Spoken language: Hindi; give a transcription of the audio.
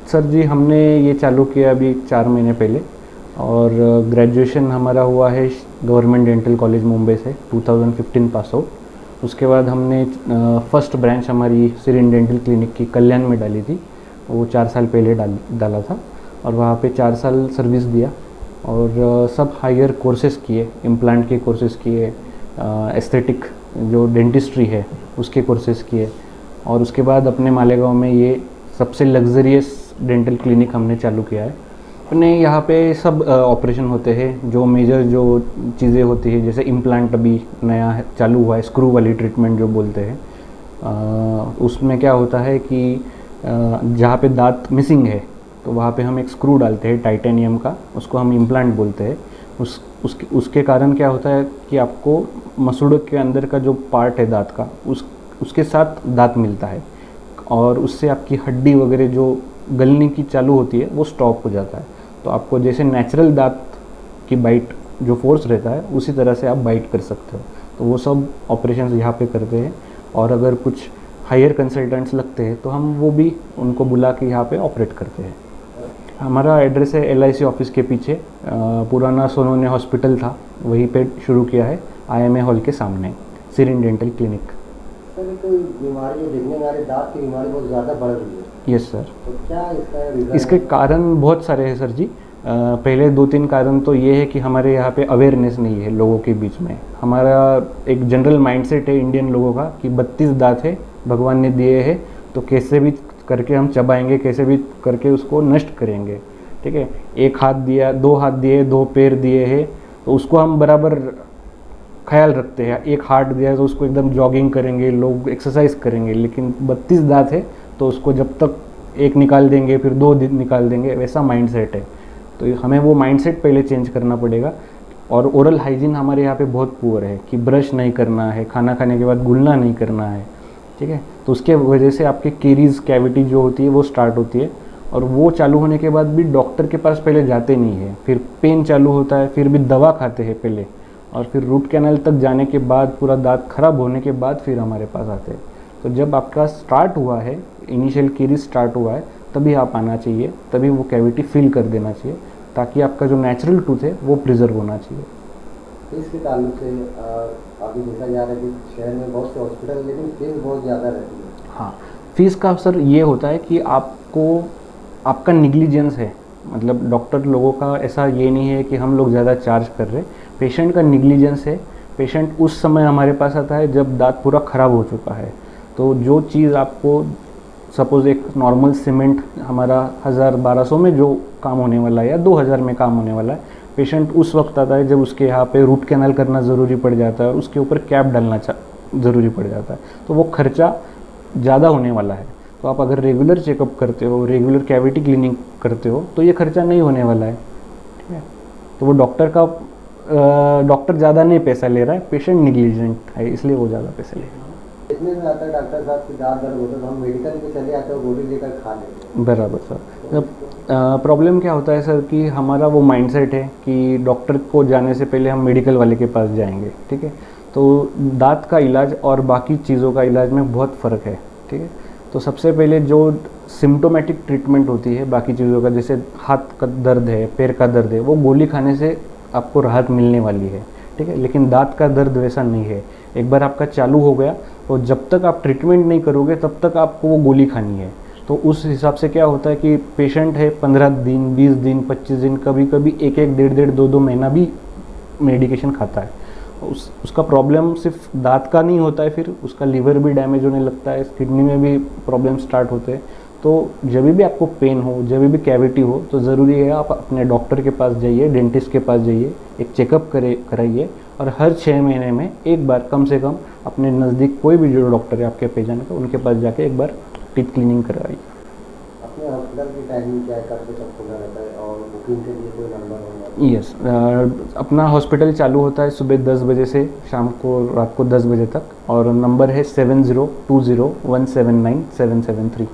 सर जी हमने ये चालू किया अभी 4 महीने पहले और ग्रेजुएशन हमारा हुआ है गवर्नमेंट डेंटल कॉलेज मुंबई से 2015 पास आउट। उसके बाद हमने फर्स्ट ब्रांच हमारी सिरिन डेंटल क्लिनिक की कल्याण में डाली थी, वो 4 साल पहले डाला था और वहाँ पे 4 साल सर्विस दिया और सब हायर कोर्सेज़ किए, इम्प्लांट के कोर्सेज़ किए, एस्थेटिक जो डेंटिस्ट्री है उसके कोर्सेज़ किए और उसके बाद अपने मालेगांव में ये सबसे लग्जरियस डेंटल क्लिनिक हमने चालू किया है। अपने यहाँ पे सब ऑपरेशन होते हैं, जो मेजर जो चीज़ें होती है जैसे इम्प्लांट अभी नया चालू हुआ है, स्क्रू वाली ट्रीटमेंट जो बोलते हैं। उसमें क्या होता है कि जहाँ पे दांत मिसिंग है तो वहाँ पे हम एक स्क्रू डालते हैं टाइटेनियम का, उसको हम इम्प्लांट बोलते हैं। उसके कारण क्या होता है कि आपको मसूड़ों के अंदर का जो पार्ट है दांत का उसके साथ दांत मिलता है और उससे आपकी हड्डी वगैरह जो गलने की चालू होती है वो स्टॉप हो जाता है। तो आपको जैसे नेचुरल दांत की बाइट जो फोर्स रहता है उसी तरह से आप बाइट कर सकते हो। तो वो सब ऑपरेशंस यहाँ पे करते हैं और अगर कुछ हायर कंसल्टेंट्स लगते हैं तो हम वो भी उनको बुला के यहाँ पे ऑपरेट करते हैं। हमारा एड्रेस है LIC ऑफिस के पीछे, पुराना सोनोने हॉस्पिटल था वहीं पे शुरू किया है, IMA हॉल के सामने सिरिन डेंटल क्लिनिक। सर कोई बीमारी देखने में आ रही, दांत की बीमारी बहुत ज़्यादा बढ़ रही है। Yes sir. तो क्या इसका रीज़न इसके है? कारण बहुत सारे हैं सर जी। पहले 2-3 कारण तो ये है कि हमारे यहाँ पे अवेयरनेस नहीं है लोगों के बीच में। हमारा एक जनरल माइंडसेट है इंडियन लोगों का कि 32 दांत है भगवान ने दिए हैं तो कैसे भी करके हम चबाएंगे, कैसे भी करके उसको नष्ट करेंगे, ठीक है। 1 हाथ दिया, 2 हाथ दिए, 2 पैर दिए हैं तो उसको हम बराबर ख्याल रखते हैं। 1 हार्ट दिया है तो उसको एकदम जॉगिंग करेंगे, लोग एक्सरसाइज करेंगे, लेकिन 32 दांत है तो उसको जब तक 1 निकाल देंगे फिर 2 निकाल देंगे, वैसा माइंडसेट है। तो हमें वो माइंडसेट पहले चेंज करना पड़ेगा। और ओरल हाइजीन हमारे यहाँ पे बहुत पुअर है कि ब्रश नहीं करना है, खाना खाने के बाद गुलना नहीं करना है, ठीक है। तो उसके वजह से आपके केरीज कैविटी जो होती है वो स्टार्ट होती है और वो चालू होने के बाद भी डॉक्टर के पास पहले जाते नहीं है, फिर पेन चालू होता है, फिर भी दवा खाते हैं पहले और फिर रूट कैनाल तक जाने के बाद पूरा दांत खराब होने के बाद फिर हमारे पास आते हैं। तो जब आपका स्टार्ट हुआ है, इनिशियल केरीज स्टार्ट हुआ है, तभी आप आना चाहिए, तभी वो कैविटी फिल कर देना चाहिए ताकि आपका जो नेचुरल टूथ है वो प्रिजर्व होना चाहिए। इसके ताल्लुक से अभी देखा जा रहा है कि शहर में बहुत से हॉस्पिटल लेकिन फीस बहुत ज़्यादा रहती है। हाँ, फीस का सर ये होता है कि आपका निग्लिजेंस है, मतलब डॉक्टर लोगों का ऐसा ये नहीं है कि हम लोग ज़्यादा चार्ज कर रहे, पेशेंट का निग्लिजेंस है। पेशेंट उस समय हमारे पास आता है जब दांत पूरा ख़राब हो चुका है। तो जो चीज़ आपको सपोज़ एक नॉर्मल सीमेंट हमारा 1000-1200 में जो काम होने वाला है या 2000 में काम होने वाला है, पेशेंट उस वक्त आता है जब उसके यहाँ पे रूट कैनाल करना ज़रूरी पड़ जाता है और उसके ऊपर कैप डालना ज़रूरी पड़ जाता है, तो वो खर्चा ज़्यादा होने वाला है। तो आप अगर रेगुलर चेकअप करते हो, रेगुलर कैविटी क्लीनिंग करते हो तो ये खर्चा नहीं होने वाला है, ठीक है। तो वो डॉक्टर ज़्यादा नहीं पैसा ले रहा है, पेशेंट निग्लिजेंट है इसलिए वो ज़्यादा पैसे ले रहा है। इतने में आता है डॉक्टर साहब की दांत दर्द होता है तो हम मेडिकल पे चले आते हैं, गोली लेकर खा लेते हैं। बराबर सर। प्रॉब्लम क्या होता है सर कि हमारा वो माइंडसेट है कि डॉक्टर को जाने से पहले हम मेडिकल वाले के पास जाएंगे, ठीक है। तो दांत का इलाज और बाकी चीज़ों का इलाज में बहुत फ़र्क है, ठीक है। तो सबसे पहले जो सिम्टोमेटिक ट्रीटमेंट होती है बाकी चीज़ों का, जैसे हाथ का दर्द है, पैर का दर्द है, वो गोली खाने से आपको राहत मिलने वाली है, ठीक है। लेकिन दांत का दर्द वैसा नहीं है। एक बार आपका चालू हो गया तो जब तक आप ट्रीटमेंट नहीं करोगे तब तक आपको वो गोली खानी है। तो उस हिसाब से क्या होता है कि पेशेंट है 15 दिन, 20 दिन, 25 दिन, कभी कभी 1-1, 1.5, 2-2 महीना भी मेडिकेशन खाता है। उसका प्रॉब्लम सिर्फ दांत का नहीं होता है, फिर उसका लीवर भी डैमेज होने लगता है, किडनी में भी प्रॉब्लम स्टार्ट होते हैं। तो जब भी आपको पेन हो, जब भी कैविटी हो, तो ज़रूरी है आप अपने डॉक्टर के पास जाइए, डेंटिस्ट के पास जाइए, एक चेकअप कराइए और हर 6 महीने में एक बार कम से कम अपने नज़दीक कोई भी जो डॉक्टर है आपके पहचान का, उनके पास जाके एक बार टीथ क्लीनिंग करवाइए। अपने हॉस्पिटल की टाइमिंग क्या है, कब से कब खुला रहता है और बुकिंग के लिए कोई नंबर होगा? यस, अपना हॉस्पिटल चालू होता है सुबह 10 बजे से शाम को रात को 10 बजे तक और नंबर है 7020179773।